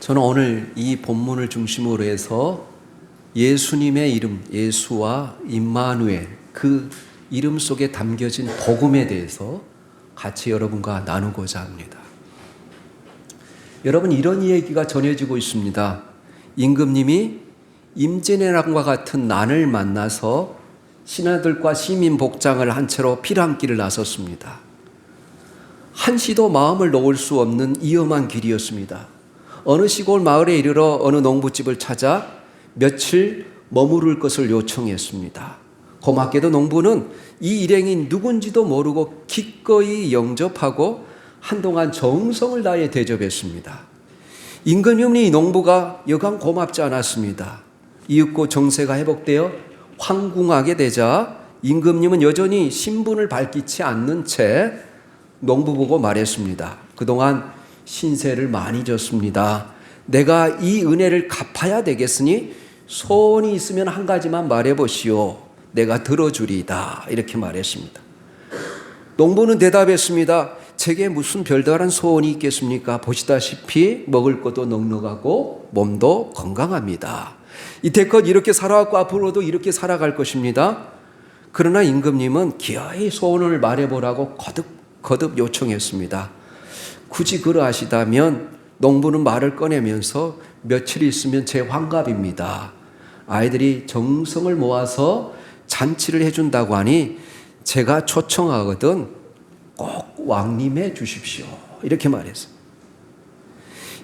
저는 오늘 이 본문을 중심으로 해서 예수님의 이름, 예수와 임마누엘, 그 이름 속에 담겨진 복음에 대해서 같이 여러분과 나누고자 합니다. 여러분, 이런 얘기가 전해지고 있습니다. 임금님이 임진왜란과 같은 난을 만나서 신하들과 시민 복장을 한 채로 피랑길을 나섰습니다. 한시도 마음을 놓을 수 없는 위험한 길이었습니다. 어느 시골 마을에 이르러 어느 농부집을 찾아 며칠 머무를 것을 요청했습니다. 고맙게도 농부는 이 일행이 누군지도 모르고 기꺼이 영접하고 한동안 정성을 다해 대접했습니다. 임금님이 이 농부가 여간 고맙지 않았습니다. 이윽고 정세가 회복되어 황궁하게 되자 임금님은 여전히 신분을 밝히지 않는 채 농부 보고 말했습니다. 그동안 신세를 많이 졌습니다. 내가 이 은혜를 갚아야 되겠으니 소원이 있으면 한 가지만 말해보시오. 내가 들어주리이다. 이렇게 말했습니다. 농부는 대답했습니다. 제게 무슨 별다른 소원이 있겠습니까? 보시다시피 먹을 것도 넉넉하고 몸도 건강합니다. 이때껏 이렇게 살아왔고 앞으로도 이렇게 살아갈 것입니다. 그러나 임금님은 기어이 소원을 말해보라고 거듭 요청했습니다. 굳이 그러하시다면 농부는 말을 꺼내면서 며칠 있으면 제 환갑입니다. 아이들이 정성을 모아서 잔치를 해준다고 하니 제가 초청하거든 꼭 왕림해 주십시오. 이렇게 말했어요.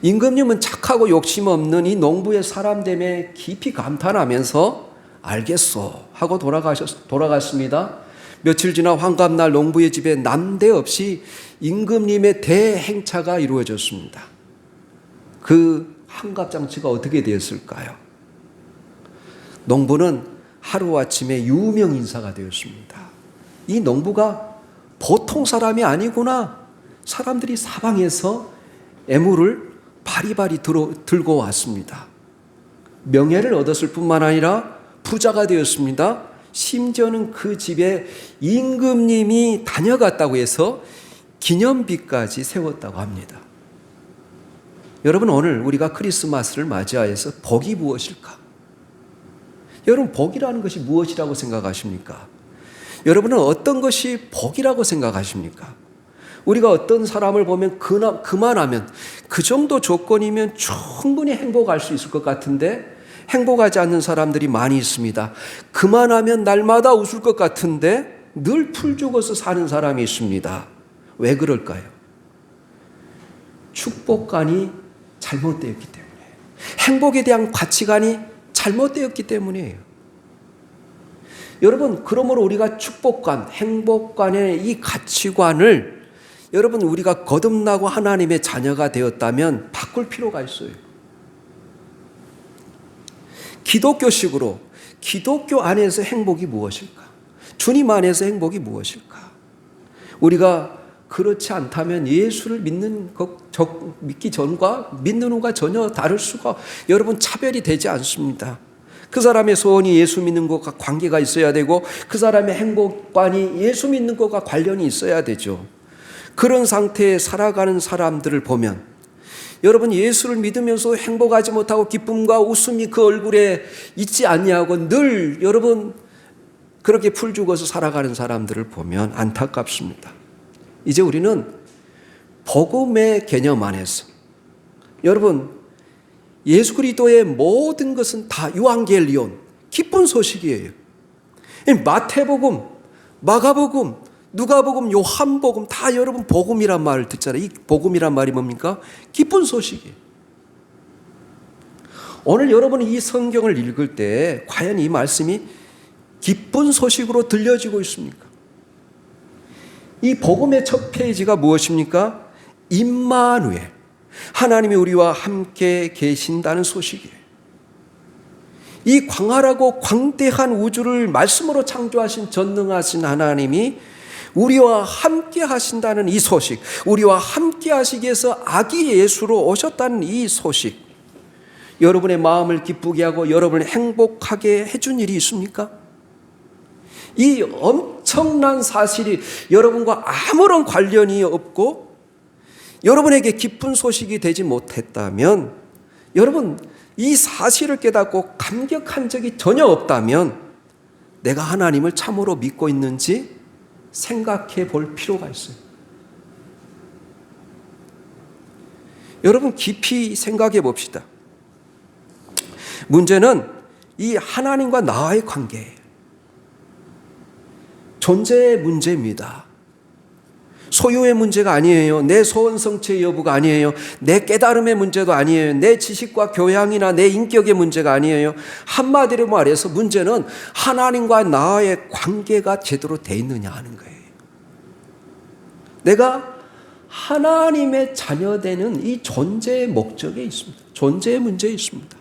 임금님은 착하고 욕심 없는 이 농부의 사람됨에 깊이 감탄하면서 알겠소 하고 돌아갔습니다. 며칠 지나 환갑날 농부의 집에 난데없이 임금님의 대행차가 이루어졌습니다. 그 환갑잔치가 어떻게 되었을까요? 농부는 하루아침에 유명 인사가 되었습니다. 이 농부가 보통 사람이 아니구나. 사람들이 사방에서 애물을 바리바리 들고 왔습니다. 명예를 얻었을 뿐만 아니라 부자가 되었습니다. 심지어는 그 집에 임금님이 다녀갔다고 해서 기념비까지 세웠다고 합니다. 여러분, 오늘 우리가 크리스마스를 맞이하여서 복이 무엇일까? 여러분, 복이라는 것이 무엇이라고 생각하십니까? 여러분은 어떤 것이 복이라고 생각하십니까? 우리가 어떤 사람을 보면 그만하면 그 정도 조건이면 충분히 행복할 수 있을 것 같은데 행복하지 않는 사람들이 많이 있습니다. 그만하면 날마다 웃을 것 같은데 늘 풀죽어서 사는 사람이 있습니다. 왜 그럴까요? 축복관이 잘못되었기 때문에, 행복에 대한 가치관이 잘못되었기 때문이에요. 여러분, 그러므로 우리가 축복관, 행복관의 이 가치관을 여러분, 우리가 거듭나고 하나님의 자녀가 되었다면 바꿀 필요가 있어요. 기독교식으로 기독교 안에서 행복이 무엇일까? 주님 안에서 행복이 무엇일까? 우리가 그렇지 않다면 예수를 믿기 전과 믿는 후가 전혀 다를 수가, 여러분, 차별이 되지 않습니다. 그 사람의 소원이 예수 믿는 것과 관계가 있어야 되고 그 사람의 행복관이 예수 믿는 것과 관련이 있어야 되죠. 그런 상태에 살아가는 사람들을 보면 여러분, 예수를 믿으면서 행복하지 못하고 기쁨과 웃음이 그 얼굴에 있지 않냐고 늘 여러분 그렇게 풀죽어서 살아가는 사람들을 보면 안타깝습니다. 이제 우리는 복음의 개념 안에서 여러분, 예수 그리스도의 모든 것은 다 유앙겔리온, 기쁜 소식이에요. 마태복음, 마가복음, 누가복음, 요한복음 다 여러분 복음이란 말을 듣잖아요. 이 복음이란 말이 뭡니까? 기쁜 소식이에요. 오늘 여러분이 이 성경을 읽을 때 과연 이 말씀이 기쁜 소식으로 들려지고 있습니까? 이 복음의 첫 페이지가 무엇입니까? 임마누엘, 하나님이 우리와 함께 계신다는 소식이에요. 이 광활하고 광대한 우주를 말씀으로 창조하신 전능하신 하나님이 우리와 함께 하신다는 이 소식, 우리와 함께 하시기 위해서 아기 예수로 오셨다는 이 소식, 여러분의 마음을 기쁘게 하고 여러분을 행복하게 해준 일이 있습니까? 이 엄청난 사실이 여러분과 아무런 관련이 없고 여러분에게 기쁜 소식이 되지 못했다면 여러분, 이 사실을 깨닫고 감격한 적이 전혀 없다면 내가 하나님을 참으로 믿고 있는지 생각해 볼 필요가 있어요. 여러분, 깊이 생각해 봅시다. 문제는 이 하나님과 나와의 관계예요. 존재의 문제입니다. 소유의 문제가 아니에요. 내 소원 성취의 여부가 아니에요. 내 깨달음의 문제도 아니에요. 내 지식과 교양이나 내 인격의 문제가 아니에요. 한마디로 말해서 문제는 하나님과 나의 관계가 제대로 돼 있느냐 하는 거예요. 내가 하나님의 자녀되는 이 존재의 목적에 있습니다. 존재의 문제에 있습니다.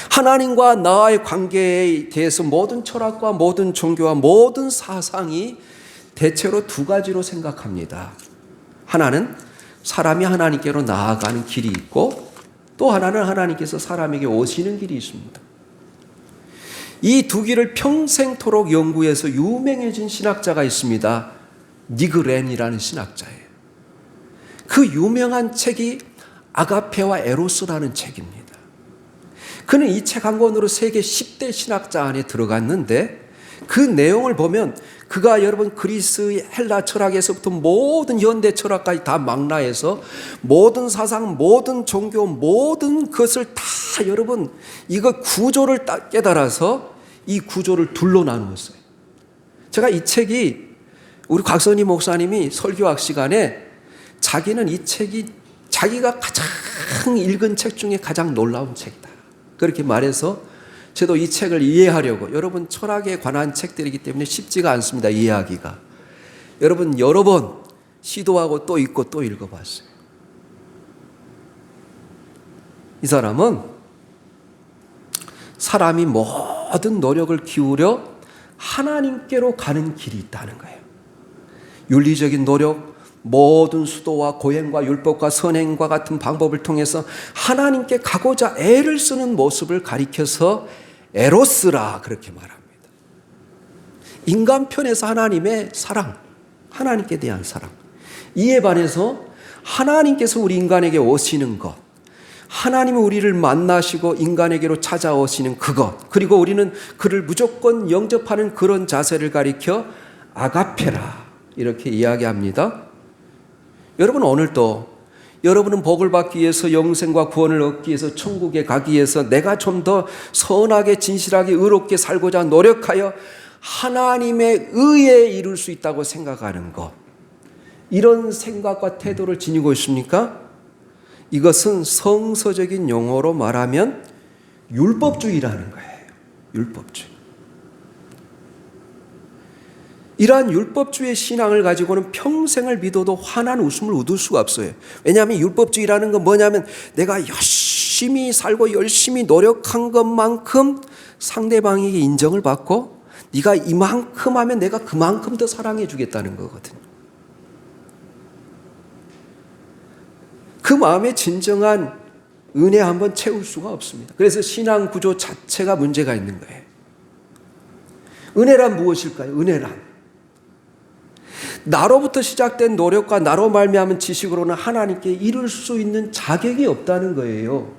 하나님과 나의 관계에 대해서 모든 철학과 모든 종교와 모든 사상이 대체로 두 가지로 생각합니다. 하나는 사람이 하나님께로 나아가는 길이 있고, 또 하나는 하나님께서 사람에게 오시는 길이 있습니다. 이 두 길을 평생토록 연구해서 유명해진 신학자가 있습니다. 니그 렌이라는 신학자예요. 그 유명한 책이 아가페와 에로스라는 책입니다. 그는 이 책 한 권으로 세계 10대 신학자 안에 들어갔는데, 그 내용을 보면 그가 여러분 그리스 헬라 철학에서부터 모든 현대 철학까지 다 망라해서 모든 사상, 모든 종교, 모든 것을 다 여러분 이거 구조를 깨달아서 이 구조를 둘로 나누었어요. 제가 이 책이 우리 곽선희 목사님이 설교학 시간에 자기는 이 책이 자기가 가장 읽은 책 중에 가장 놀라운 책이다, 그렇게 말해서 저도 이 책을 이해하려고, 여러분 철학에 관한 책들이기 때문에 쉽지가 않습니다, 이해하기가. 여러분 여러 번 시도하고 또 읽고 또 읽어봤어요. 이 사람은 사람이 모든 노력을 기울여 하나님께로 가는 길이 있다는 거예요. 윤리적인 노력, 모든 수도와 고행과 율법과 선행과 같은 방법을 통해서 하나님께 가고자 애를 쓰는 모습을 가리켜서 에로스라 그렇게 말합니다. 인간편에서 하나님의 사랑, 하나님께 대한 사랑. 이에 반해서 하나님께서 우리 인간에게 오시는 것, 하나님이 우리를 만나시고 인간에게로 찾아오시는 그것, 그리고 우리는 그를 무조건 영접하는 그런 자세를 가리켜 아가페라 이렇게 이야기합니다. 여러분, 오늘도 여러분은 복을 받기 위해서, 영생과 구원을 얻기 위해서, 천국에 가기 위해서 내가 좀 더 선하게 진실하게 의롭게 살고자 노력하여 하나님의 의에 이룰 수 있다고 생각하는 것, 이런 생각과 태도를 지니고 있습니까? 이것은 성서적인 용어로 말하면 율법주의라는 거예요. 율법주의. 이러한 율법주의 신앙을 가지고는 평생을 믿어도 환한 웃음을 얻을 수가 없어요. 왜냐하면 율법주의라는 건 뭐냐면 내가 열심히 살고 열심히 노력한 것만큼 상대방에게 인정을 받고 네가 이만큼 하면 내가 그만큼 더 사랑해 주겠다는 거거든요. 그 마음에 진정한 은혜 한번 채울 수가 없습니다. 그래서 신앙 구조 자체가 문제가 있는 거예요. 은혜란 무엇일까요? 은혜란 나로부터 시작된 노력과 나로 말미암은 지식으로는 하나님께 이룰 수 있는 자격이 없다는 거예요.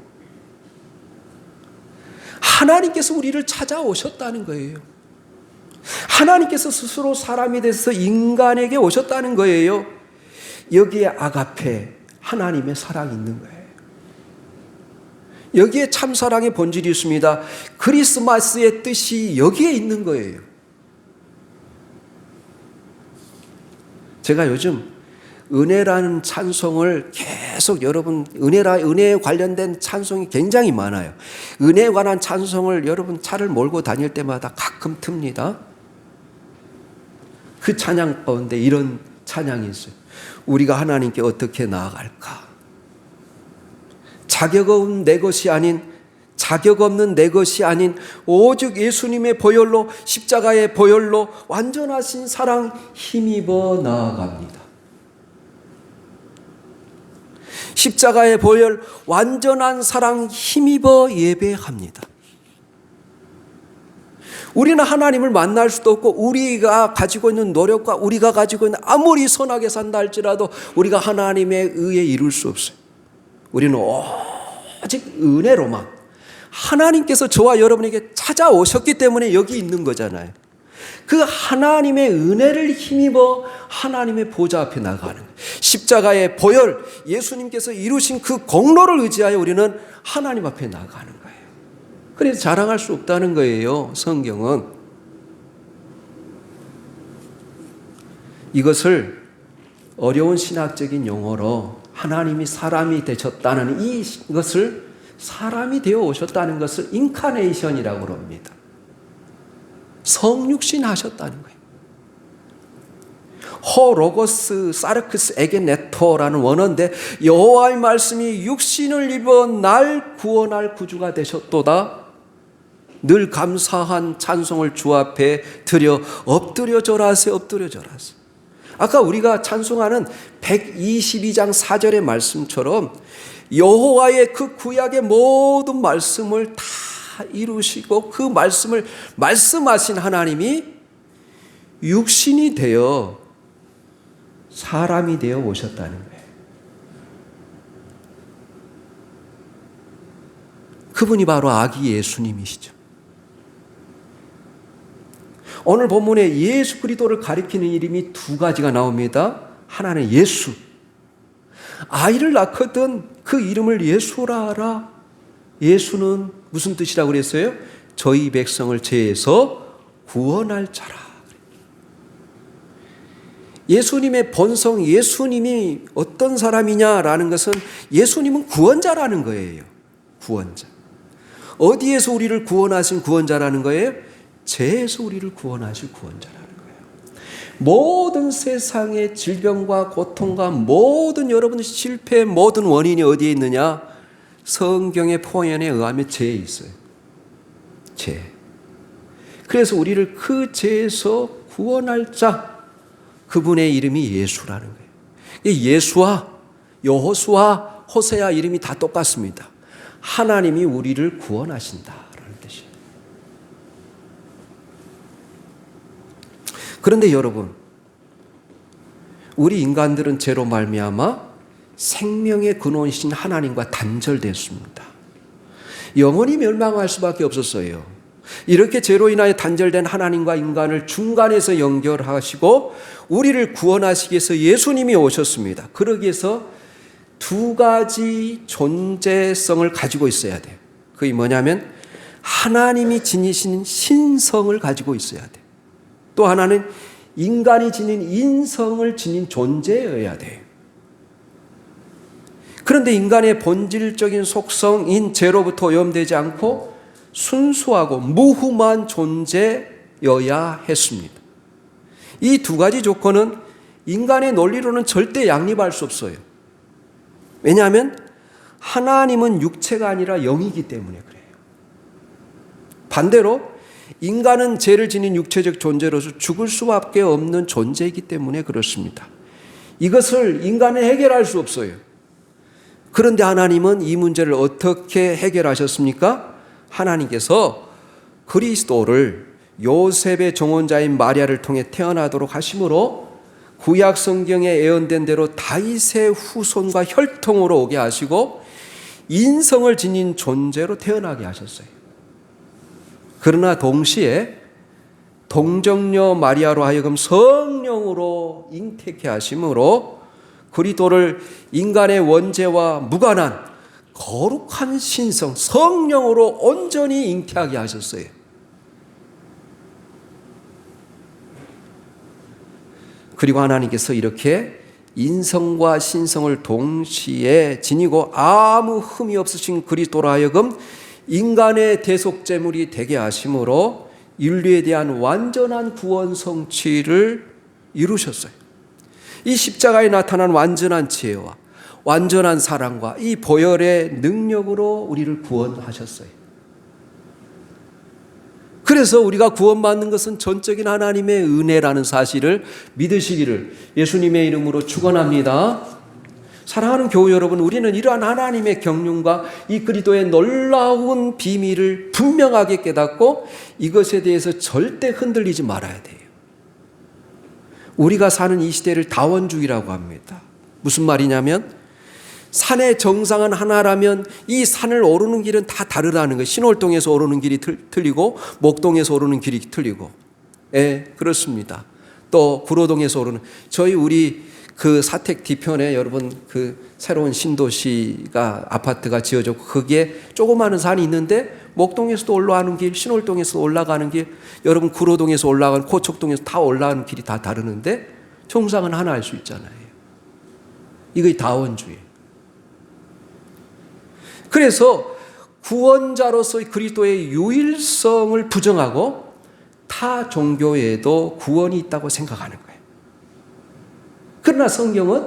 하나님께서 우리를 찾아오셨다는 거예요. 하나님께서 스스로 사람이 돼서 인간에게 오셨다는 거예요. 여기에 아가페, 하나님의 사랑이 있는 거예요. 여기에 참사랑의 본질이 있습니다. 크리스마스의 뜻이 여기에 있는 거예요. 제가 요즘 은혜라는 찬송을 계속 여러분, 은혜에 관련된 찬송이 굉장히 많아요. 은혜에 관한 찬송을 여러분 차를 몰고 다닐 때마다 가끔 틉니다. 그 찬양 가운데 이런 찬양이 있어요. 우리가 하나님께 어떻게 나아갈까? 자격 없는 내 것이 아닌 오직 예수님의 보혈로, 십자가의 보혈로 완전하신 사랑 힘입어 나아갑니다. 십자가의 보혈, 완전한 사랑 힘입어 예배합니다. 우리는 하나님을 만날 수도 없고 우리가 가지고 있는 노력과 우리가 가지고 있는 아무리 선하게 산다 할지라도 우리가 하나님의 의에 이룰 수 없어요. 우리는 오직 은혜로만, 하나님께서 저와 여러분에게 찾아오셨기 때문에 여기 있는 거잖아요. 그 하나님의 은혜를 힘입어 하나님의 보좌 앞에 나가는 거예요. 십자가의 보혈, 예수님께서 이루신 그 공로를 의지하여 우리는 하나님 앞에 나가는 거예요. 그래서 자랑할 수 없다는 거예요, 성경은. 이것을 어려운 신학적인 용어로 하나님이 사람이 되셨다는 이것을, 사람이 되어 오셨다는 것을 인카네이션이라고 합니다. 성육신 하셨다는 거예요. 호 로고스 사르크스 에게네토라는 원어인데, 여호와의 말씀이 육신을 입어 날 구원할 구주가 되셨도다. 늘 감사한 찬송을 주 앞에 드려 엎드려 절하세, 엎드려 절하세. 아까 우리가 찬송하는 122장 4절의 말씀처럼 여호와의 그 구약의 모든 말씀을 다 이루시고 그 말씀을 말씀하신 하나님이 육신이 되어 사람이 되어 오셨다는 거예요. 그분이 바로 아기 예수님이시죠. 오늘 본문에 예수 그리스도를 가리키는 이름이 두 가지가 나옵니다. 하나는 예수. 아이를 낳거든 그 이름을 예수라 하라. 예수는 무슨 뜻이라고 그랬어요? 저희 백성을 죄에서 구원할 자라. 예수님의 본성, 예수님이 어떤 사람이냐라는 것은 예수님은 구원자라는 거예요. 구원자. 어디에서 우리를 구원하신 구원자라는 거예요? 죄에서 우리를 구원하실 구원자라는 거예요. 모든 세상의 질병과 고통과 모든 여러분의 실패의 모든 원인이 어디에 있느냐? 성경의 표현에 의하면 죄에 있어요. 죄. 그래서 우리를 그 죄에서 구원할 자, 그분의 이름이 예수라는 거예요. 예수와 여호수아, 호세아 이름이 다 똑같습니다. 하나님이 우리를 구원하신다라는 뜻이에요. 그런데 여러분, 우리 인간들은 죄로 말미암아 생명의 근원이신 하나님과 단절됐습니다. 영원히 멸망할 수밖에 없었어요. 이렇게 죄로 인하여 단절된 하나님과 인간을 중간에서 연결하시고 우리를 구원하시기 위해서 예수님이 오셨습니다. 그러기 위해서 두 가지 존재성을 가지고 있어야 돼요. 그게 뭐냐면 하나님이 지니신 신성을 가지고 있어야 돼요. 또 하나는 인간이 지닌 인성을 지닌 존재여야 돼요. 그런데 인간의 본질적인 속성인 죄로부터 오염되지 않고 순수하고 무흠한 존재여야 했습니다. 이 두 가지 조건은 인간의 논리로는 절대 양립할 수 없어요. 왜냐하면 하나님은 육체가 아니라 영이기 때문에 그래요. 반대로 인간은 죄를 지닌 육체적 존재로서 죽을 수밖에 없는 존재이기 때문에 그렇습니다. 이것을 인간은 해결할 수 없어요. 그런데 하나님은 이 문제를 어떻게 해결하셨습니까? 하나님께서 그리스도를 요셉의 정혼자인 마리아를 통해 태어나도록 하심으로 구약 성경에 예언된 대로 다윗의 후손과 혈통으로 오게 하시고 인성을 지닌 존재로 태어나게 하셨어요. 그러나 동시에 동정녀 마리아로 하여금 성령으로 잉태케 하심으로 그리스도를 인간의 원죄와 무관한 거룩한 신성, 성령으로 온전히 잉태하게 하셨어요. 그리고 하나님께서 이렇게 인성과 신성을 동시에 지니고 아무 흠이 없으신 그리스도로 하여금 인간의 대속제물이 되게 하심으로 인류에 대한 완전한 구원 성취를 이루셨어요. 이 십자가에 나타난 완전한 지혜와 완전한 사랑과 이 보혈의 능력으로 우리를 구원하셨어요. 그래서 우리가 구원받는 것은 전적인 하나님의 은혜라는 사실을 믿으시기를 예수님의 이름으로 축원합니다. 사랑하는 교우 여러분, 우리는 이러한 하나님의 경륜과 이 그리스도의 놀라운 비밀을 분명하게 깨닫고 이것에 대해서 절대 흔들리지 말아야 돼요. 우리가 사는 이 시대를 다원주의라고 합니다. 무슨 말이냐면 산의 정상은 하나라면 이 산을 오르는 길은 다 다르다는 거예요. 신월동에서 오르는 길이 틀리고 목동에서 오르는 길이 틀리고. 예, 그렇습니다. 또 구로동에서 오르는, 우리 그 사택 뒤편에 여러분 그 새로운 신도시가 아파트가 지어졌고 거기에 조그마한 산이 있는데 목동에서도 올라가는 길, 신월동에서 올라가는 길, 여러분 구로동에서 올라가는, 고척동에서 다 올라가는 길이 다 다르는데 정상은 하나일 수 있잖아요. 이게 다원주의. 그래서 구원자로서의 그리스도의 유일성을 부정하고 타 종교에도 구원이 있다고 생각하는 거예요. 그러나 성경은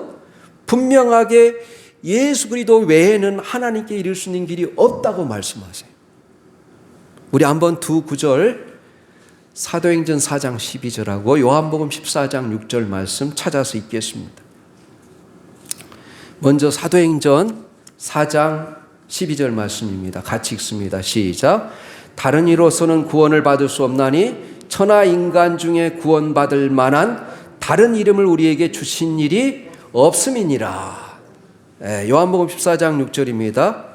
분명하게 예수 그리스도 외에는 하나님께 이를 수 있는 길이 없다고 말씀하세요. 우리 한번 두 구절, 사도행전 4장 12절하고 요한복음 14장 6절 말씀 찾아서 읽겠습니다. 먼저 사도행전 4장 12절 말씀입니다. 같이 읽습니다. 시작. 다른 이로서는 구원을 받을 수 없나니 천하 인간 중에 구원받을 만한 다른 이름을 우리에게 주신 일이 없음이니라. 요한복음 14장 6절입니다.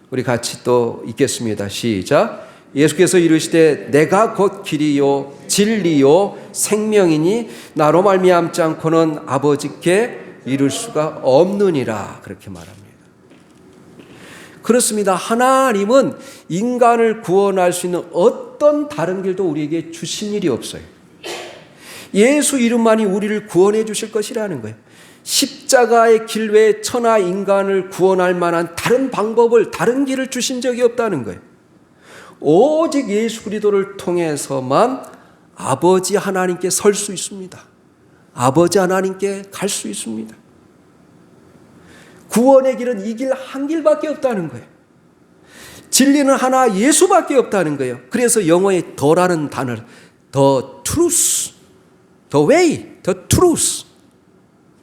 우리 같이 또 읽겠습니다. 시작. 예수께서 이르시되 내가 곧 길이요 진리요 생명이니 나로 말미암지 않고는 아버지께 이를 수가 없느니라. 그렇게 말합니다. 그렇습니다. 하나님은 인간을 구원할 수 있는 어떤 다른 길도 우리에게 주신 일이 없어요. 예수 이름만이 우리를 구원해 주실 것이라는 거예요. 십자가의 길 외에 천하 인간을 구원할 만한 다른 방법을, 다른 길을 주신 적이 없다는 거예요. 오직 예수 그리스도를 통해서만 아버지 하나님께 설 수 있습니다. 아버지 하나님께 갈 수 있습니다. 구원의 길은 이 길 한 길밖에 없다는 거예요. 진리는 하나 예수밖에 없다는 거예요. 그래서 영어의 더라는 단어를 the truth, the way, the truth,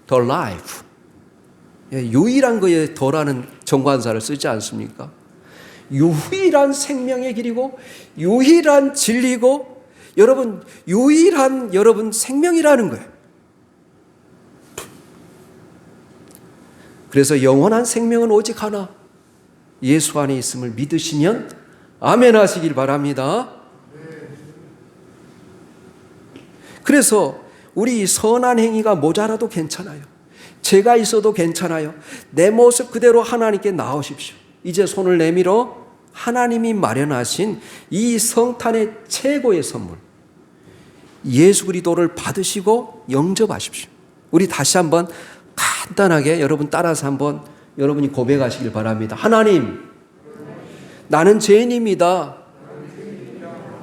the life, 유일한 거에 더라는 정관사를 쓰지 않습니까? 유일한 생명의 길이고 유일한 진리고 여러분 유일한 여러분 생명이라는 거예요. 그래서 영원한 생명은 오직 하나, 예수 안에 있음을 믿으시면 아멘 하시길 바랍니다. 그래서 우리 선한 행위가 모자라도 괜찮아요. 죄가 있어도 괜찮아요. 내 모습 그대로 하나님께 나오십시오. 이제 손을 내밀어 하나님이 마련하신 이 성탄의 최고의 선물, 예수 그리스도를 받으시고 영접하십시오. 우리 다시 한번 간단하게 여러분 따라서 한번 여러분이 고백하시길 바랍니다. 하나님, 나는 죄인입니다.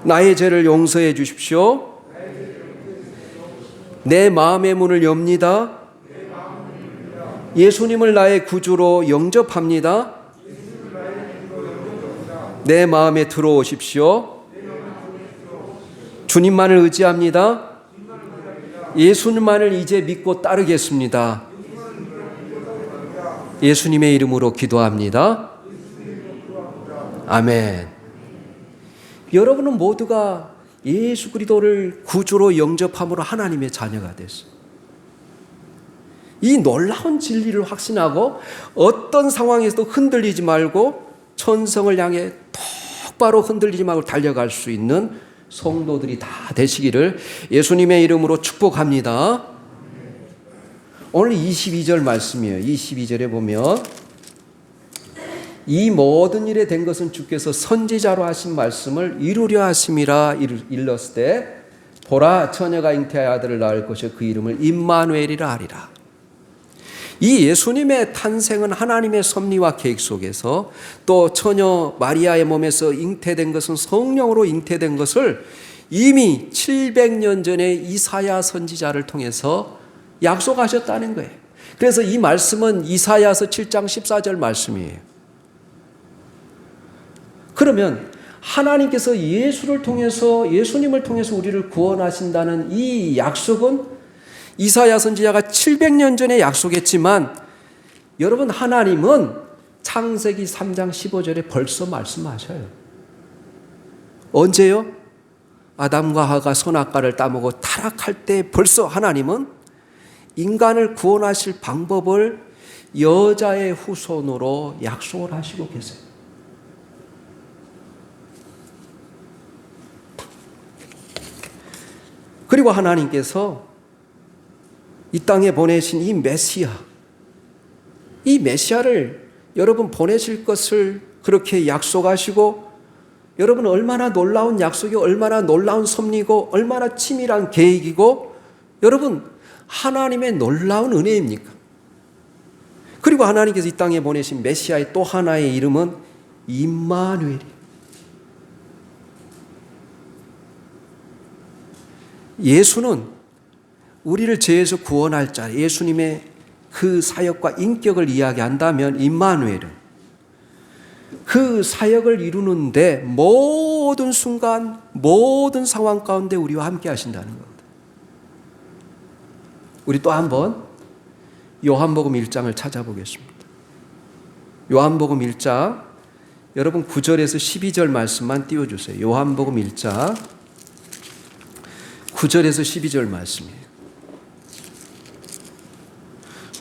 나의 죄를 용서해 주십시오. 내 마음의 문을 엽니다. 예수님을 나의 구주로 영접합니다. 내 마음에 들어오십시오. 주님만을 의지합니다. 예수님만을 이제 믿고 따르겠습니다. 예수님의 이름으로 기도합니다. 아멘. 여러분은 모두가 예수 그리스도를 구주로 영접함으로 하나님의 자녀가 됐어요. 이 놀라운 진리를 확신하고 어떤 상황에서도 흔들리지 말고 천성을 향해 똑바로 흔들리지 말고 달려갈 수 있는 성도들이 다 되시기를 예수님의 이름으로 축복합니다. 오늘 22절 말씀이에요. 22절에 보면 이 모든 일에 된 것은 주께서 선지자로 하신 말씀을 이루려 하심이라 일렀을 때 보라 처녀가 잉태하여 아들을 낳을 것이요 그 이름을 임마누엘이라 하리라. 이 예수님의 탄생은 하나님의 섭리와 계획 속에서 또 처녀 마리아의 몸에서 잉태된 것은 성령으로 잉태된 것을 이미 700년 전에 이사야 선지자를 통해서 약속하셨다는 거예요. 그래서 이 말씀은 이사야서 7장 14절 말씀이에요. 그러면 하나님께서 예수님을 통해서 우리를 구원하신다는 이 약속은 이사야 선지자가 700년 전에 약속했지만 여러분 하나님은 창세기 3장 15절에 벌써 말씀하셔요. 언제요? 아담과 하가 선악과를 따먹어 타락할 때 벌써 하나님은 인간을 구원하실 방법을 여자의 후손으로 약속을 하시고 계세요. 그리고 하나님께서 이 땅에 보내신 이 메시아를 여러분 보내실 것을 그렇게 약속하시고, 여러분 얼마나 놀라운 약속이, 얼마나 놀라운 섭리고, 얼마나 치밀한 계획이고, 여러분 하나님의 놀라운 은혜입니까? 그리고 하나님께서 이 땅에 보내신 메시아의 또 하나의 이름은 임마누엘이에요. 예수는 우리를 죄에서 구원할 자, 예수님의 그 사역과 인격을 이야기한다면 임마누엘은 그 사역을 이루는데 모든 순간, 모든 상황 가운데 우리와 함께 하신다는 겁니다. 우리 또 한번 요한복음 1장을 찾아보겠습니다. 요한복음 1장, 여러분 9절에서 12절 말씀만 띄워주세요. 요한복음 1장 9절에서 12절 말씀이에요.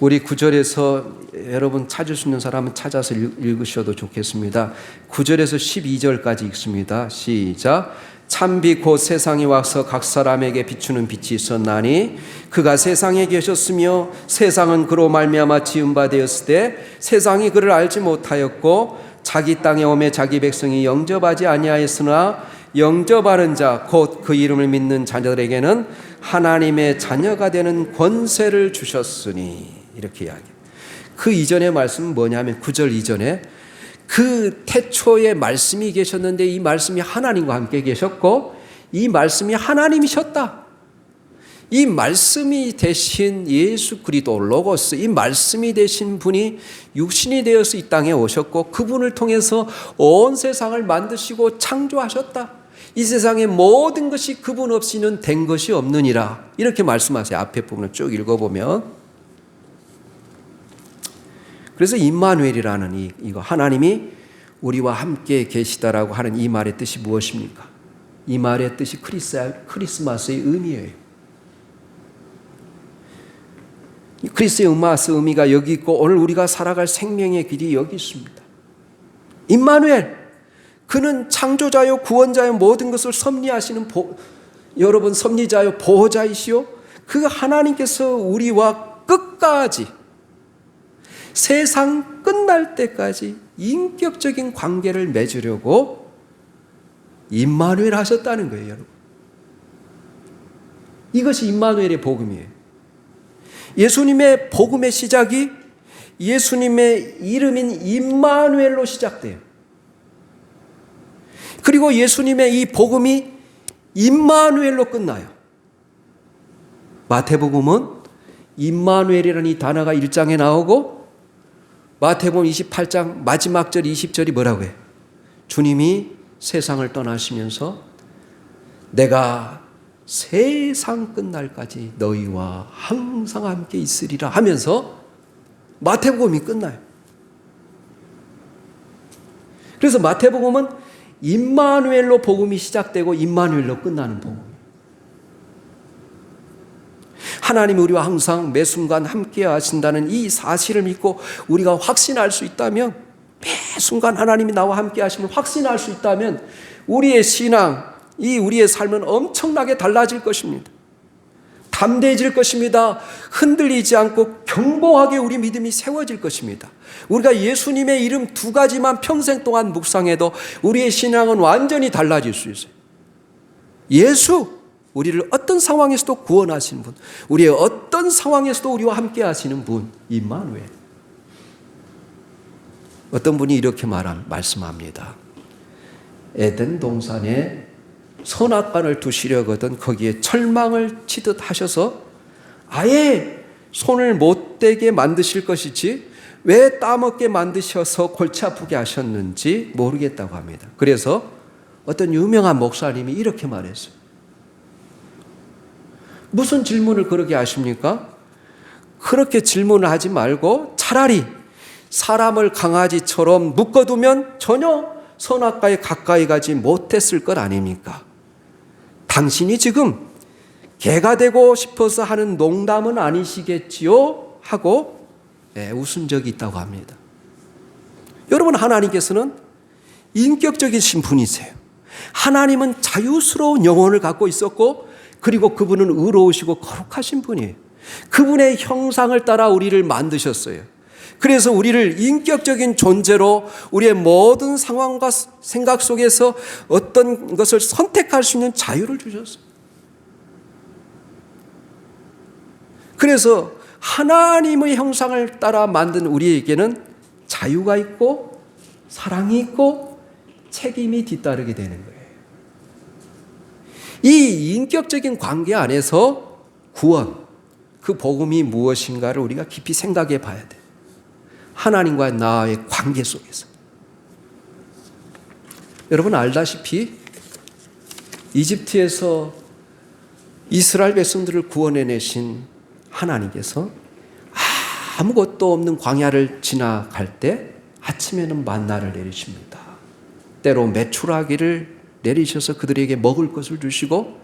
우리 9절에서 여러분 찾을 수 있는 사람은 찾아서 읽으셔도 좋겠습니다. 9절에서 12절까지 읽습니다. 시작. 참비 곧 세상에 와서 각 사람에게 비추는 빛이 있었나니 그가 세상에 계셨으며 세상은 그로 말미암아 지은 바 되었으되 세상이 그를 알지 못하였고 자기 땅에 오매 자기 백성이 영접하지 아니하였으나 영접하는 자 곧 그 이름을 믿는 자녀들에게는 하나님의 자녀가 되는 권세를 주셨으니, 이렇게 이야기해요. 그 이전의 말씀은 뭐냐면 9절 이전에 그 태초에 말씀이 계셨는데 이 말씀이 하나님과 함께 계셨고 이 말씀이 하나님이셨다. 이 말씀이 되신 예수 그리스도 로고스, 이 말씀이 되신 분이 육신이 되어서 이 땅에 오셨고 그분을 통해서 온 세상을 만드시고 창조하셨다. 이 세상의 모든 것이 그분 없이는 된 것이 없느니라. 이렇게 말씀하세요. 앞에 부분을 쭉 읽어보면. 그래서 임마누엘이라는 이거 하나님이 우리와 함께 계시다라고 하는 이 말의 뜻이 무엇입니까? 이 말의 뜻이 크리스마스의 의미예요. 크리스마스 의미가 여기 있고 오늘 우리가 살아갈 생명의 길이 여기 있습니다. 임마누엘, 그는 창조자요 구원자요 모든 것을 섭리하시는 여러분 섭리자요 보호자이시오. 그 하나님께서 우리와 끝까지 세상 끝날 때까지 인격적인 관계를 맺으려고 임마누엘 하셨다는 거예요, 여러분. 이것이 임마누엘의 복음이에요. 예수님의 복음의 시작이 예수님의 이름인 임마누엘로 시작돼요. 그리고 예수님의 이 복음이 임마누엘로 끝나요. 마태복음은 임마누엘이라는 이 단어가 1장에 나오고 마태복음 28장 마지막 절 20절이 뭐라고 해요? 주님이 세상을 떠나시면서 내가 세상 끝날까지 너희와 항상 함께 있으리라 하면서 마태복음이 끝나요. 그래서 마태복음은 임마누엘로 복음이 시작되고 임마누엘로 끝나는 복음이에요. 하나님이 우리와 항상 매 순간 함께 하신다는 이 사실을 믿고 우리가 확신할 수 있다면, 매 순간 하나님이 나와 함께 하심을 확신할 수 있다면 우리의 신앙, 우리의 삶은 엄청나게 달라질 것입니다. 담대해질 것입니다. 흔들리지 않고 견고하게 우리 믿음이 세워질 것입니다. 우리가 예수님의 이름 2가지만 평생 동안 묵상해도 우리의 신앙은 완전히 달라질 수 있어요. 예수, 우리를 어떤 상황에서도 구원하시는 분, 우리의 어떤 상황에서도 우리와 함께 하시는 분, 임마누엘. 어떤 분이 이렇게 말씀합니다. 에덴 동산에 선악과를 두시려거든 거기에 철망을 치듯 하셔서 아예 손을 못 대게 만드실 것이지 왜 따먹게 만드셔서 골치 아프게 하셨는지 모르겠다고 합니다. 그래서 어떤 유명한 목사님이 이렇게 말했어요. 무슨 질문을 그렇게 하십니까? 그렇게 질문을 하지 말고 차라리 사람을 강아지처럼 묶어두면 전혀 선악과에 가까이 가지 못했을 것 아닙니까? 당신이 지금 개가 되고 싶어서 하는 농담은 아니시겠지요? 하고 웃은 적이 있다고 합니다. 여러분, 하나님께서는 인격적이신 분이세요. 하나님은 자유스러운 영혼을 갖고 있었고, 그리고 그분은 의로우시고 거룩하신 분이에요. 그분의 형상을 따라 우리를 만드셨어요. 그래서 우리를 인격적인 존재로 우리의 모든 상황과 생각 속에서 어떤 것을 선택할 수 있는 자유를 주셨어요. 그래서 하나님의 형상을 따라 만든 우리에게는 자유가 있고 사랑이 있고 책임이 뒤따르게 되는 거예요. 이 인격적인 관계 안에서 구원, 그 복음이 무엇인가를 우리가 깊이 생각해 봐야 돼요. 하나님과 나의 관계 속에서. 여러분 알다시피 이집트에서 이스라엘 백성들을 구원해내신 하나님께서 아무것도 없는 광야를 지나갈 때 아침에는 만나를 내리십니다. 때로 메추라기를 내리셔서 그들에게 먹을 것을 주시고,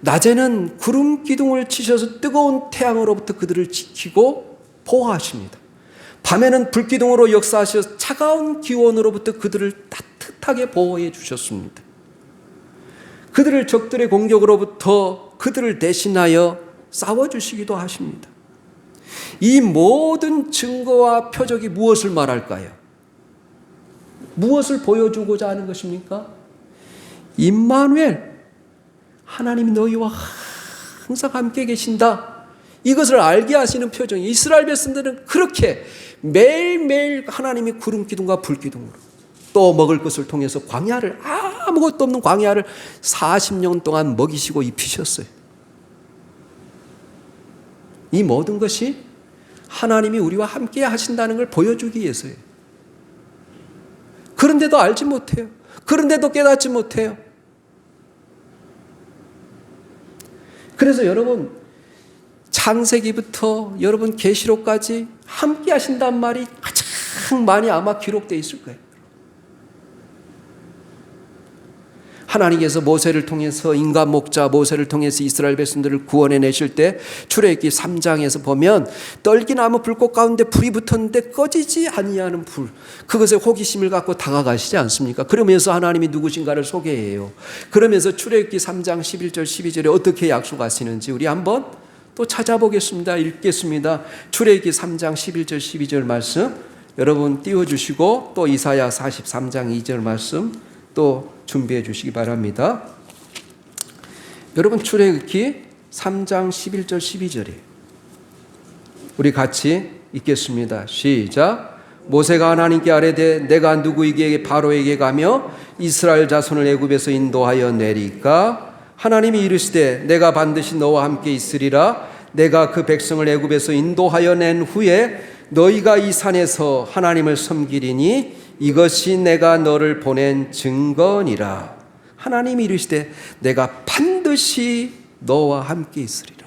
낮에는 구름 기둥을 치셔서 뜨거운 태양으로부터 그들을 지키고 보호하십니다. 밤에는 불기둥으로 역사하셔서 차가운 기온으로부터 그들을 따뜻하게 보호해 주셨습니다. 그들을 적들의 공격으로부터 그들을 대신하여 싸워주시기도 하십니다. 이 모든 증거와 표적이 무엇을 말할까요? 무엇을 보여주고자 하는 것입니까? 임마누엘, 하나님이 너희와 항상 함께 계신다. 이것을 알게 하시는 표정이, 이스라엘 백성들은 그렇게 매일매일 하나님이 구름 기둥과 불 기둥으로 또 먹을 것을 통해서 광야를, 아무것도 없는 광야를 40년 동안 먹이시고 입히셨어요. 이 모든 것이 하나님이 우리와 함께 하신다는 걸 보여주기 위해서예요. 그런데도 알지 못해요. 그런데도 깨닫지 못해요. 그래서 여러분, 창세기부터 여러분 계시록까지 함께 하신다는 말이 가장 많이 아마 기록되어 있을 거예요. 하나님께서 모세를 통해서, 인간 목자 모세를 통해서 이스라엘 백성들을 구원해 내실 때 출애굽기 3장에서 보면 떨기나무 불꽃 가운데 불이 붙었는데 꺼지지 아니하는 불, 그것에 호기심을 갖고 다가가시지 않습니까? 그러면서 하나님이 누구신가를 소개해요. 그러면서 출애굽기 3장 11절 12절에 어떻게 약속하시는지 우리 한번 또 찾아보겠습니다. 읽겠습니다. 출애굽기 3장 11절 12절 말씀 여러분 띄워주시고, 또 이사야 43장 2절 말씀 또 준비해 주시기 바랍니다. 여러분, 출애굽기 3장 11절 12절이에요. 우리 같이 읽겠습니다. 시작. 모세가 하나님께 아뢰되 내가 누구에게 바로에게 가며 이스라엘 자손을 애굽에서 인도하여 내리까? 하나님이 이르시되 내가 반드시 너와 함께 있으리라. 내가 그 백성을 애굽에서 인도하여 낸 후에 너희가 이 산에서 하나님을 섬기리니 이것이 내가 너를 보낸 증거니라. 하나님이 이르시되 내가 반드시 너와 함께 있으리라.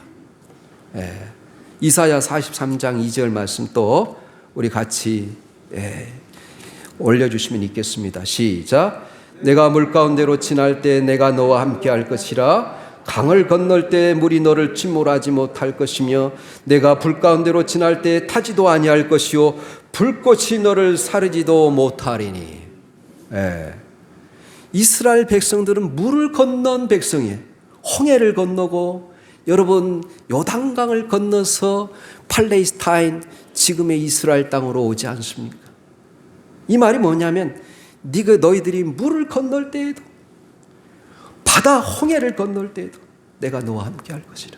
이사야 43장 2절 말씀 또 우리 같이 올려주시면 읽겠습니다. 시작. 내가 물 가운데로 지날 때 내가 너와 함께 할 것이라. 강을 건널 때 물이 너를 침몰하지 못할 것이며 내가 불 가운데로 지날 때 타지도 아니할 것이요 불꽃이 너를 사르지도 못하리니. 이스라엘 백성들은 물을 건넌 백성이에요. 홍해를 건너고 여러분 요단강을 건너서 팔레스타인, 지금의 이스라엘 땅으로 오지 않습니까? 이 말이 뭐냐면 너희들이 물을 건널 때에도, 바다 홍해를 건널 때에도 내가 너와 함께 할 것이라.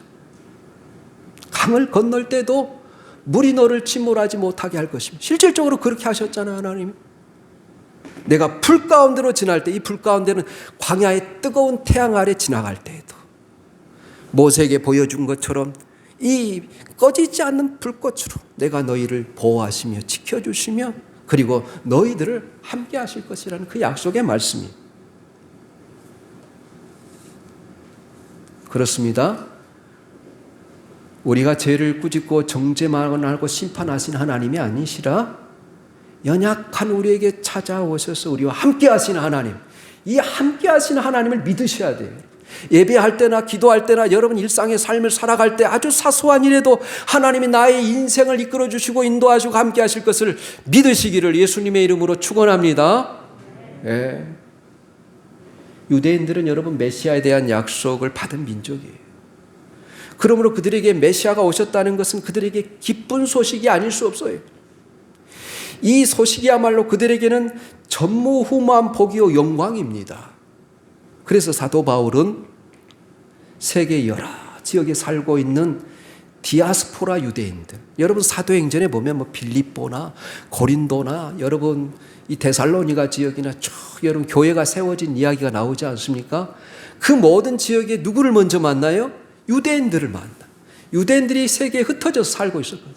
강을 건널 때도 물이 너를 침몰하지 못하게 할 것입니다. 실질적으로 그렇게 하셨잖아요, 하나님. 내가 불 가운데로 지날 때, 이 불 가운데는 광야의 뜨거운 태양 아래 지나갈 때에도 모세에게 보여준 것처럼 이 꺼지지 않는 불꽃으로 내가 너희를 보호하시며 지켜주시며 그리고 너희들을 함께 하실 것이라는 그 약속의 말씀이. 그렇습니다. 우리가 죄를 꾸짖고 정죄만 하고 심판하신 하나님이 아니시라 연약한 우리에게 찾아오셔서 우리와 함께 하시는 하나님, 이 함께 하시는 하나님을 믿으셔야 돼요. 예배할 때나 기도할 때나 여러분 일상의 삶을 살아갈 때 아주 사소한 일에도 하나님이 나의 인생을 이끌어 주시고 인도하시고 함께 하실 것을 믿으시기를 예수님의 이름으로 축원합니다. 예. 유대인들은 여러분 메시아에 대한 약속을 받은 민족이에요. 그러므로 그들에게 메시아가 오셨다는 것은 그들에게 기쁜 소식이 아닐 수 없어요. 이 소식이야말로 그들에게는 전무후무한 복이요 영광입니다. 그래서 사도 바울은 세계 여러 지역에 살고 있는 디아스포라 유대인들, 여러분 사도행전에 보면 뭐 빌립보나 고린도나 여러분 이 데살로니가 지역이나 쭉 여러분 교회가 세워진 이야기가 나오지 않습니까? 그 모든 지역에 누구를 먼저 만나요? 유대인들을 만나. 유대인들이 세계에 흩어져서 살고 있었거든요.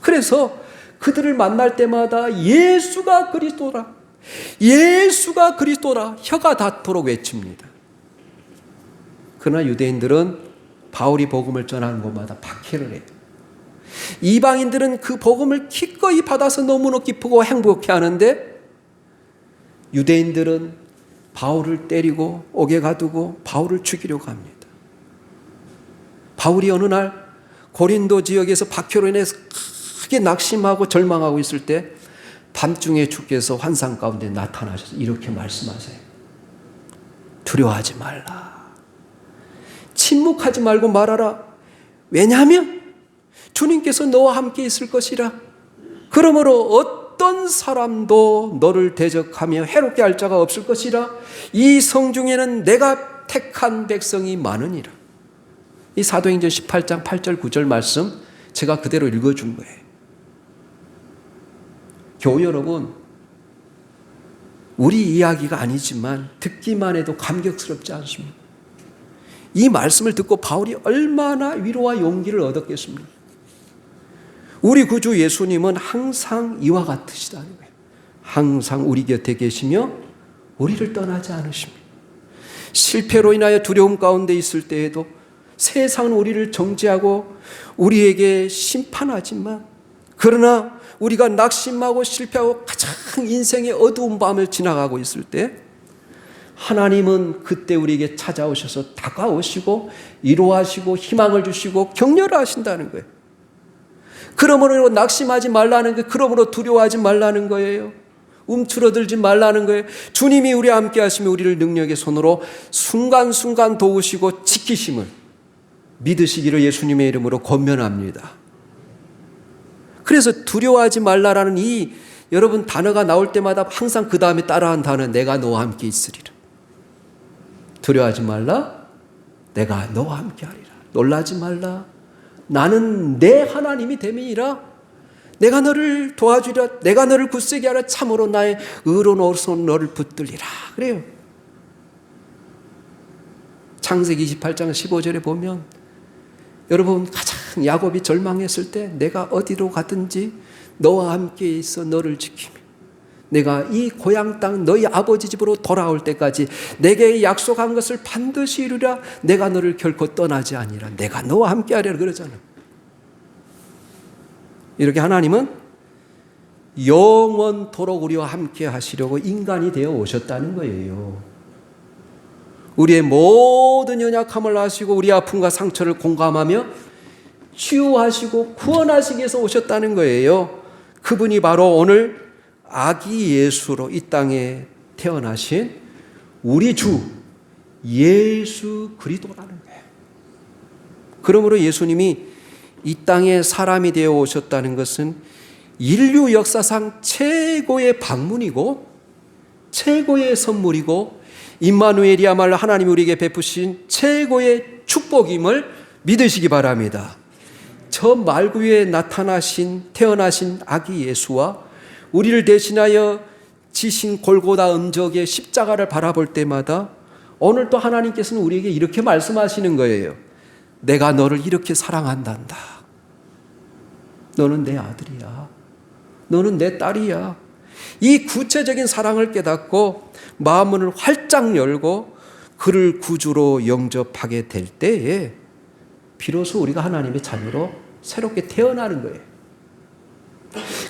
그래서 그들을 만날 때마다 예수가 그리스도라, 예수가 그리스도라 혀가 닿도록 외칩니다. 그러나 유대인들은 바울이 복음을 전하는 곳마다 박해를 해요. 이방인들은 그 복음을 기꺼이 받아서 너무나 기쁘고 행복해 하는데 유대인들은 바울을 때리고 옥에 가두고 바울을 죽이려고 합니다. 바울이 어느 날 고린도 지역에서 박해로 인해서 크게 낙심하고 절망하고 있을 때 밤중에 주께서 환상 가운데 나타나셔서 이렇게 말씀하세요. 두려워하지 말라. 침묵하지 말고 말하라. 왜냐하면 주님께서 너와 함께 있을 것이라. 그러므로 어떤 사람도 너를 대적하며 해롭게 할 자가 없을 것이라. 이 성중에는 내가 택한 백성이 많으니라. 이 사도행전 18장 8절 9절 말씀 제가 그대로 읽어준 거예요. 교우 여러분, 우리 이야기가 아니지만 듣기만 해도 감격스럽지 않습니까? 이 말씀을 듣고 바울이 얼마나 위로와 용기를 얻었겠습니까? 우리 구주 예수님은 항상 이와 같으시다는 거예요. 항상 우리 곁에 계시며 우리를 떠나지 않으십니다. 실패로 인하여 두려움 가운데 있을 때에도 세상은 우리를 정죄하고 우리에게 심판하지만 그러나 우리가 낙심하고 실패하고 가장 인생의 어두운 밤을 지나가고 있을 때 하나님은 그때 우리에게 찾아오셔서 다가오시고 위로하시고 희망을 주시고 격려를 하신다는 거예요. 그러므로 낙심하지 말라는 거예요. 그러므로 두려워하지 말라는 거예요. 움츠러들지 말라는 거예요. 주님이 우리와 함께 하시며 우리를 능력의 손으로 순간순간 도우시고 지키심을 믿으시기를 예수님의 이름으로 권면합니다. 그래서 두려워하지 말라라는 이 여러분 단어가 나올 때마다 항상 그 다음에 따라한 단어 내가 너와 함께 있으리라. 두려워하지 말라. 내가 너와 함께 하리라. 놀라지 말라. 나는 내 하나님이 됨이니라. 내가 너를 도와주리라. 내가 너를 굳세게 하라. 참으로 나의 의로운 오른손 너를 붙들리라. 그래요. 창세기 28장 15절에 보면 여러분 가장 야곱이 절망했을 때 내가 어디로 가든지 너와 함께 있어 너를 지키며 내가 이 고향 땅 너희 아버지 집으로 돌아올 때까지 내게 약속한 것을 반드시 이루라. 내가 너를 결코 떠나지 아니라 내가 너와 함께 하리라 그러잖아요. 이렇게 하나님은 영원토록 우리와 함께 하시려고 인간이 되어 오셨다는 거예요. 우리의 모든 연약함을 아시고 우리 아픔과 상처를 공감하며 치유하시고 구원하시기 위해서 오셨다는 거예요. 그분이 바로 오늘 아기 예수로 이 땅에 태어나신 우리 주 예수 그리스도라는 거예요. 그러므로 예수님이 이 땅에 사람이 되어 오셨다는 것은 인류 역사상 최고의 방문이고 최고의 선물이고 임마누엘이야말로 하나님이 우리에게 베푸신 최고의 축복임을 믿으시기 바랍니다. 저 말구 위에 나타나신 태어나신 아기 예수와 우리를 대신하여 지신 골고다 언덕의 십자가를 바라볼 때마다 오늘 또 하나님께서는 우리에게 이렇게 말씀하시는 거예요. 내가 너를 이렇게 사랑한단다. 너는 내 아들이야. 너는 내 딸이야. 이 구체적인 사랑을 깨닫고 마음문을 활짝 열고 그를 구주로 영접하게 될 때에 비로소 우리가 하나님의 자녀로 새롭게 태어나는 거예요.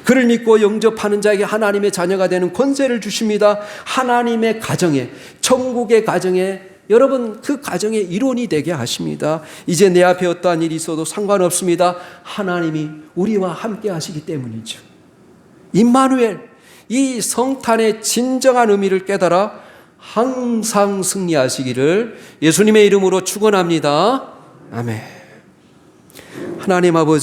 그를 믿고 영접하는 자에게 하나님의 자녀가 되는 권세를 주십니다. 하나님의 가정에, 천국의 가정에 여러분 그 가정의 일원이 되게 하십니다. 이제 내 앞에 어떠한 일이 있어도 상관없습니다. 하나님이 우리와 함께 하시기 때문이죠. 임마누엘, 이 성탄의 진정한 의미를 깨달아 항상 승리하시기를 예수님의 이름으로 축원합니다. 아멘. 하나님 아버지,